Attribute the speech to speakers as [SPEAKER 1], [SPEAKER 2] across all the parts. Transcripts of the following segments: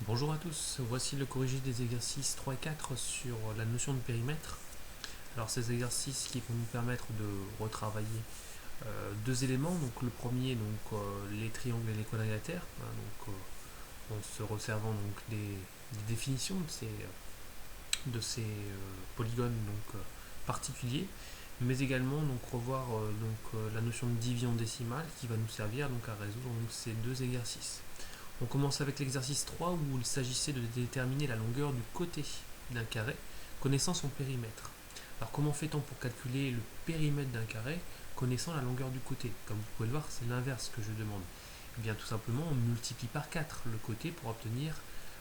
[SPEAKER 1] Bonjour à tous, voici le corrigé des exercices 3 et 4 sur la notion de périmètre. Alors ces exercices qui vont nous permettre de retravailler deux éléments. Donc le premier, les triangles et les quadrilatères, en se resservant des définitions de ces polygones particuliers, mais également revoir la notion de division décimale qui va nous servir à résoudre ces deux exercices. On commence avec l'exercice 3 où il s'agissait de déterminer la longueur du côté d'un carré connaissant son périmètre. Alors comment fait-on pour calculer le périmètre d'un carré connaissant la longueur du côté? Comme vous pouvez le voir, c'est l'inverse que je demande. Eh bien tout simplement, on multiplie par 4 le côté pour obtenir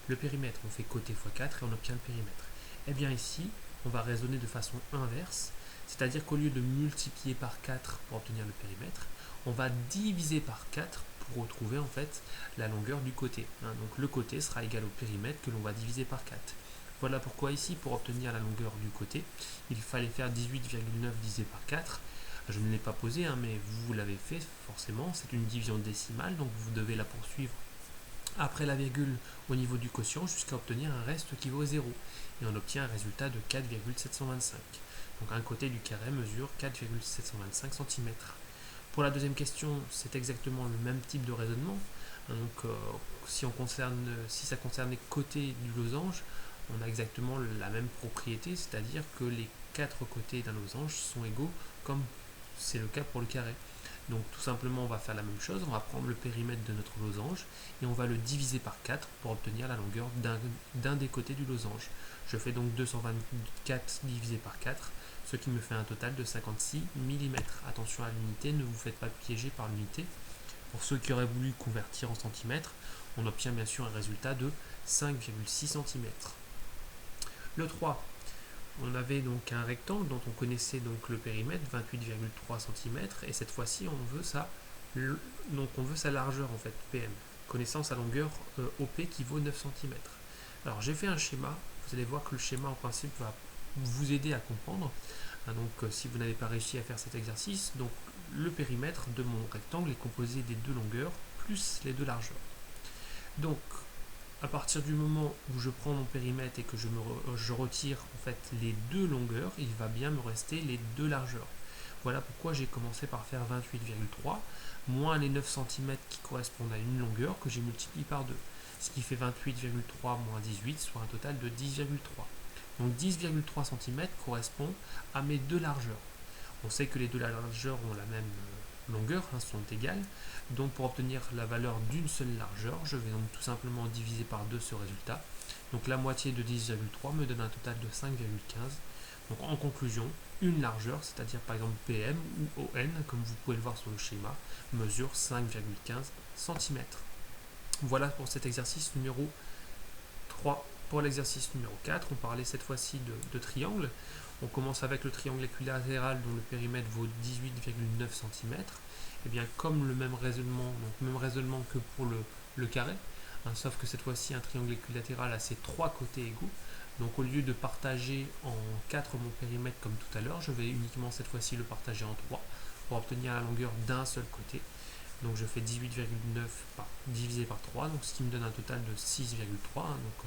[SPEAKER 1] le périmètre. On fait côté fois 4 et on obtient le périmètre. Eh bien ici, on va raisonner de façon inverse, c'est-à-dire qu'au lieu de multiplier par 4 pour obtenir le périmètre, on va diviser par 4 pour retrouver en fait la longueur du côté. Donc le côté sera égal au périmètre que l'on va diviser par 4. Voilà pourquoi ici, pour obtenir la longueur du côté, il fallait faire 18,9 divisé par 4. Je ne l'ai pas posé, mais vous l'avez fait forcément. C'est une division décimale, donc vous devez la poursuivre après la virgule au niveau du quotient jusqu'à obtenir un reste qui vaut 0. Et on obtient un résultat de 4,725. Donc un côté du carré mesure 4,725 cm. Pour la deuxième question, c'est exactement le même type de raisonnement. Si ça concerne les côtés du losange, on a exactement la même propriété, c'est-à-dire que les quatre côtés d'un losange sont égaux, comme c'est le cas pour le carré. Donc tout simplement, on va faire la même chose, on va prendre le périmètre de notre losange et on va le diviser par 4 pour obtenir la longueur d'un des côtés du losange. Je fais donc 224 divisé par 4, ce qui me fait un total de 56 mm. Attention à l'unité, ne vous faites pas piéger par l'unité. Pour ceux qui auraient voulu convertir en centimètres, on obtient bien sûr un résultat de 5,6 cm. Le 3, on avait donc un rectangle dont on connaissait donc le périmètre, 28,3 cm, et cette fois-ci on veut sa largeur en fait, PM, connaissant sa longueur OP qui vaut 9 cm. Alors j'ai fait un schéma, vous allez voir que le schéma en principe va vous aider à comprendre. Si vous n'avez pas réussi à faire cet exercice, donc le périmètre de mon rectangle est composé des deux longueurs plus les deux largeurs. Donc à partir du moment où je prends mon périmètre et que je retire en fait les deux longueurs, il va bien me rester les deux largeurs. Voilà pourquoi j'ai commencé par faire 28,3 moins les 9 cm qui correspondent à une longueur que j'ai multiplié par 2. Ce qui fait 28,3 moins 18, soit un total de 10,3. Donc 10,3 cm correspond à mes deux largeurs. On sait que les deux largeurs ont la même longueur, sont égales. Donc pour obtenir la valeur d'une seule largeur, je vais donc tout simplement diviser par 2 ce résultat. Donc la moitié de 10,3 me donne un total de 5,15. Donc en conclusion, une largeur, c'est-à-dire par exemple PM ou ON, comme vous pouvez le voir sur le schéma, mesure 5,15 cm. Voilà pour cet exercice numéro 3. Pour l'exercice numéro 4, on parlait cette fois-ci de triangle. On commence avec le triangle équilatéral dont le périmètre vaut 18,9 cm. Et bien comme le même raisonnement que pour le carré, sauf que cette fois-ci un triangle équilatéral a ses trois côtés égaux. Donc au lieu de partager en 4 mon périmètre comme tout à l'heure, je vais uniquement cette fois-ci le partager en 3 pour obtenir la longueur d'un seul côté. Donc je fais 18,9 divisé par 3, donc ce qui me donne un total de 6,3.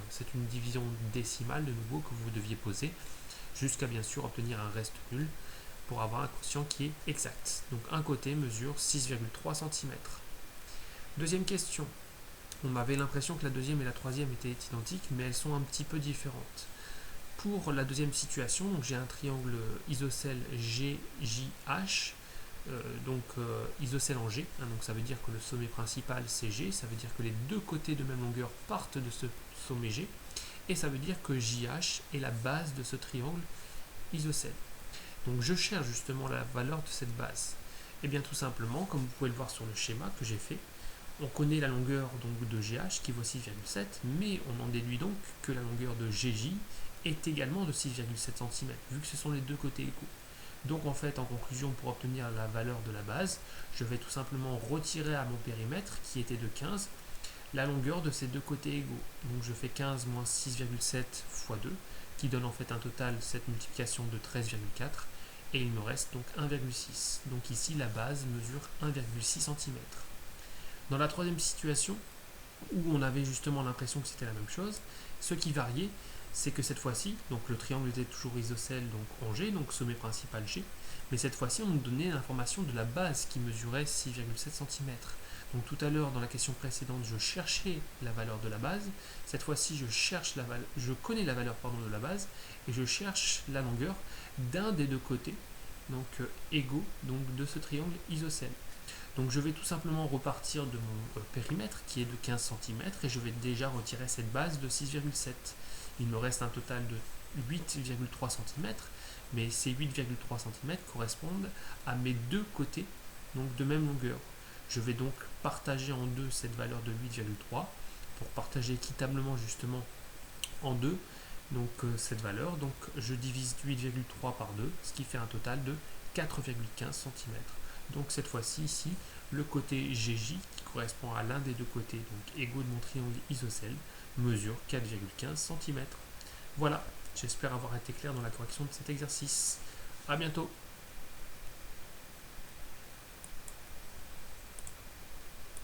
[SPEAKER 1] C'est une division décimale de nouveau que vous deviez poser, jusqu'à bien sûr obtenir un reste nul pour avoir un quotient qui est exact. Donc un côté mesure 6,3 cm. Deuxième question. On avait l'impression que la deuxième et la troisième étaient identiques, mais elles sont un petit peu différentes. Pour la deuxième situation, j'ai un triangle isocèle GJH, isocèle en G, donc ça veut dire que le sommet principal c'est G, ça veut dire que les deux côtés de même longueur partent de ce sommet G, et ça veut dire que JH est la base de ce triangle isocèle. Donc je cherche justement la valeur de cette base. Et bien tout simplement, comme vous pouvez le voir sur le schéma que j'ai fait, on connaît la longueur donc, de GH qui vaut 6,7, mais on en déduit donc que la longueur de GJ est également de 6,7 cm, vu que ce sont les deux côtés égaux. Donc en fait, en conclusion, pour obtenir la valeur de la base, je vais tout simplement retirer à mon périmètre, qui était de 15, la longueur de ces deux côtés égaux. Donc je fais 15 moins 6,7 fois 2, qui donne en fait un total, cette multiplication de 13,4, et il me reste donc 1,6. Donc ici, la base mesure 1,6 cm. Dans la troisième situation, où on avait justement l'impression que c'était la même chose. Ce qui variait, c'est que cette fois-ci, donc le triangle était toujours isocèle, donc en G, donc sommet principal G, mais cette fois-ci on nous donnait l'information de la base qui mesurait 6,7 cm. Donc tout à l'heure dans la question précédente, je cherchais la valeur de la base. Cette fois-ci, je connais la valeur de la base et je cherche la longueur d'un des deux côtés, donc égaux donc de ce triangle isocèle. Donc je vais tout simplement repartir de mon périmètre qui est de 15 cm et je vais déjà retirer cette base de 6,7. Il me reste un total de 8,3 cm, mais ces 8,3 cm correspondent à mes deux côtés, donc de même longueur. Je vais donc partager en deux cette valeur de 8,3 pour partager équitablement justement en deux donc cette valeur. Donc je divise 8,3 par 2, ce qui fait un total de 4,15 cm. Donc cette fois-ci ici, le côté GJ qui correspond à l'un des deux côtés donc égaux de mon triangle isocèle mesure 4,15 cm. Voilà, j'espère avoir été clair dans la correction de cet exercice. A bientôt.